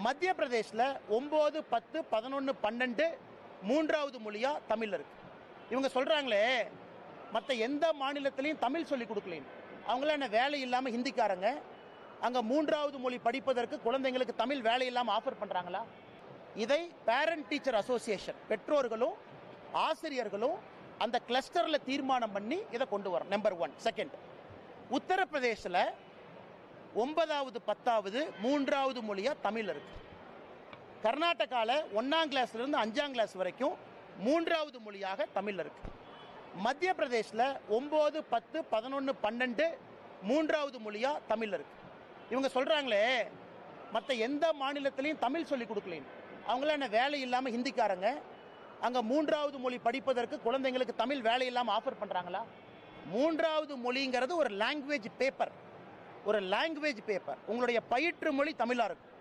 மத்திய பிரதேசில் 9, 10, 11, 12 மூன்றாவது மொழியா தமிழ் இருக்கு. இவங்க சொல்றாங்களே மற்ற எந்த மாநிலத்திலையும் தமிழ் சொல்லி கொடுக்கலன்னு. அவங்களாம் என்ன வேலை இல்லாமல் ஹிந்திக்காரங்க அங்கே மூன்றாவது மொழி படிப்பதற்கு குழந்தைங்களுக்கு தமிழ் வேலை இல்லாமல் ஆஃபர் பண்ணுறாங்களா? இதை பேரண்ட் டீச்சர் அசோசியேஷன் பெற்றோர்களும் ஆசிரியர்களும் அந்த கிளஸ்டரில் தீர்மானம் பண்ணி இதை கொண்டு வரோம். நம்பர் 1. செகண்ட், உத்தரப்பிரதேசில் 9வது 10வது மூன்றாவது மொழியா தமிழ் இருக்கு. கர்நாடகாவில் 1ஆம் கிளாஸ்லேருந்து 5ஆம் கிளாஸ் வரைக்கும் மூன்றாவது மொழியாக தமிழ் இருக்கு. மத்திய பிரதேசில் 9, 10, 11, 12 மூன்றாவது மொழியா தமிழ் இருக்கு. இவங்க சொல்றாங்களே மற்ற எந்த மாநிலத்திலையும் தமிழ் சொல்லி கொடுக்கலன்னு. அவங்களாம் என்ன வேலை இல்லாமல் ஹிந்திக்காரங்க அங்கே மூன்றாவது மொழி படிப்பதற்கு குழந்தைங்களுக்கு தமிழ் வேலை இல்லாமல் ஆஃபர் பண்ணுறாங்களா? மூன்றாவது மொழிங்கிறது ஒரு லாங்குவேஜ் பேப்பர். ஒரு லாங்குவேஜ் பேப்பர். உங்களுடைய பயிற்று மொழி தமிழாக இருக்கும்,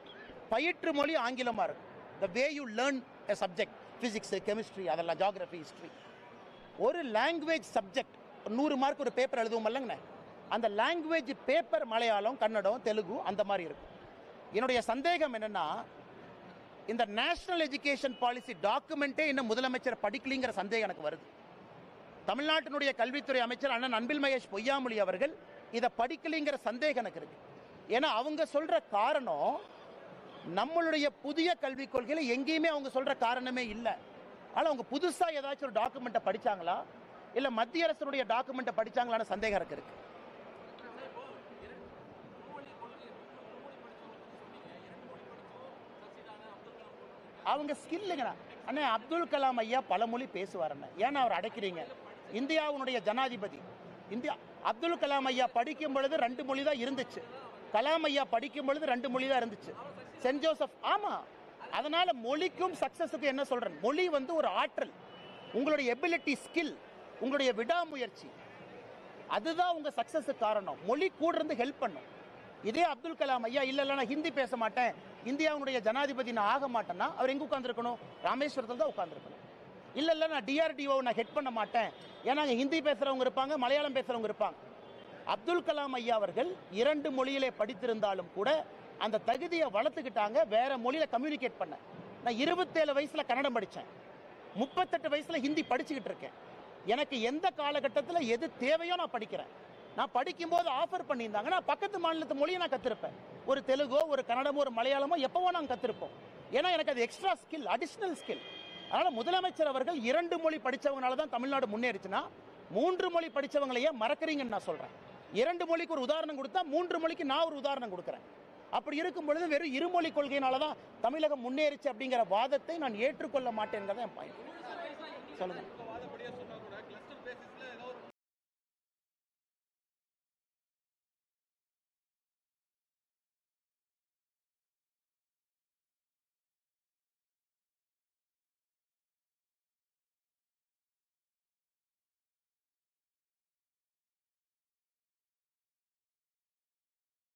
பயிற்று மொழி ஆங்கிலமாக இருக்கும். The way you learn a subject, physics, chemistry, அதெல்லாம் ஜியாகிரபி, ஹிஸ்ட்ரி. ஒரு லாங்குவேஜ் சப்ஜெக்ட் 100 மார்க் ஒரு பேப்பர் எழுதுவோம் இல்லைங்கண்ணே, அந்த லாங்குவேஜ் பேப்பர் மலையாளம், கன்னடம், தெலுங்கு அந்த மாதிரி இருக்கும். என்னுடைய சந்தேகம் என்னன்னா, இந்த நேஷனல் எஜுகேஷன் பாலிசி டாக்குமெண்ட்டே இன்னும் முதலமைச்சர் படிக்கலிங்கிற சந்தேகம் எனக்கு வருது. தமிழ்நாட்டினுடைய கல்வித்துறை அமைச்சர் அண்ணன் அன்பில் மகேஷ் பொய்யாமொழி அவர்கள் இதை படிக்கலிங்கிற சந்தேகம் எனக்கு இருக்கு. ஏன்னா அவங்க சொல்ற காரணம் நம்மளுடைய புதிய கல்விக் கொள்கையில் எங்கேயுமே அவங்க சொல்ற காரணமே இல்லை. ஆனால் அவங்க புதுசா ஏதாச்சும் ஒரு டாக்குமெண்ட்டை படிச்சாங்களா இல்லை மத்திய அரசுடைய டாக்குமெண்ட்டை படிச்சாங்களான்னு சந்தேகம் எனக்கு இருக்கு. அவங்க ஸ்கில்லுங்கண்ணா. அண்ணே, அப்துல் கலாம் ஐயா பல மொழி பேசுவார். ஏன்னா அவர் அடைக்கிறீங்க? இந்தியாவுடைய ஜனாதிபதி. அப்துல் கலாம் ஐயா படிக்கும் பொழுது 2 மொழி தான் இருந்துச்சு. கலாம் ஐயா படிக்கும் பொழுது 2 மொழி தான் இருந்துச்சு. Saint Joseph. ஆமா, அதனால மொழிக்கும் சக்சஸுக்கும் என்ன சொல்றேன், மொழி வந்து ஒரு ஆற்றல். உங்களுடைய எபிலிட்டி, ஸ்கில், உங்களுடைய விடாமுயற்சி, அதுதான் உங்க சக்சஸுக்கு காரணம். மொழி கூட இருந்து ஹெல்ப் பண்ணும். இதே அப்துல் கலாம் ஐயா இல்ல நான் ஹிந்தி பேச மாட்டேன், இந்தியாவுடைய ஜனாதிபதி நான் ஆக மாட்டேன்னா அவர் எங்க உட்கார்ந்துருக்கணும்? ராமேஸ்வரத்தில் தான் உட்கார்ந்துருக்கணும். இல்ல நான் டிஆர்டிஓ நான் ஹெட் பண்ண மாட்டேன், ஏன்னா ஹிந்தி பேசுறவங்க இருப்பாங்க, மலையாளம் பேசுறவங்க இருப்பாங்க. அப்துல் கலாம் ஐயா அவர்கள் 2 மொழியிலே படித்திருந்தாலும் கூட அந்த தகுதியை வளர்த்துக்கிட்டாங்க வேற மொழியில கம்யூனிகேட் பண்ண. நான் 27 வயசுல கன்னடம் படித்தேன், 38 வயசுல ஹிந்தி படிச்சுக்கிட்டு இருக்கேன். எனக்கு எந்த காலகட்டத்தில் எது தேவையோ நான் படிக்கிறேன். நான் படிக்கும்போது ஆஃபர் பண்ணியிருந்தாங்க, நான் பக்கத்து மாநிலத்து மொழியை நான் கத்திருப்பேன். ஒரு தெலுங்கோ, ஒரு கன்னடமோ, ஒரு மலையாளமோ எப்பவோ நாங்கள் கத்திருப்போம். ஏன்னா எனக்கு அது எக்ஸ்ட்ரா ஸ்கில், அடிஷனல் ஸ்கில். அதனால முதலமைச்சர் அவர்கள் 2 மொழி படித்தவங்களால தான் தமிழ்நாடு முன்னேறிச்சுன்னா 3 மொழி படித்தவங்களையே மறக்கிறீங்கன்னு நான் சொல்றேன். 2 மொழிக்கு ஒரு உதாரணம் கொடுத்தா 3 மொழிக்கு நான் ஒரு உதாரணம் கொடுக்குறேன். அப்படி இருக்கும் பொழுது வெறும் இருமொழி கொள்கையினால தான் தமிழகம் முன்னேறிச்சு அப்படிங்கிற வாதத்தை நான் ஏற்றுக்கொள்ள மாட்டேங்கிறத என் பாயிண்ட். சொல்லுங்க.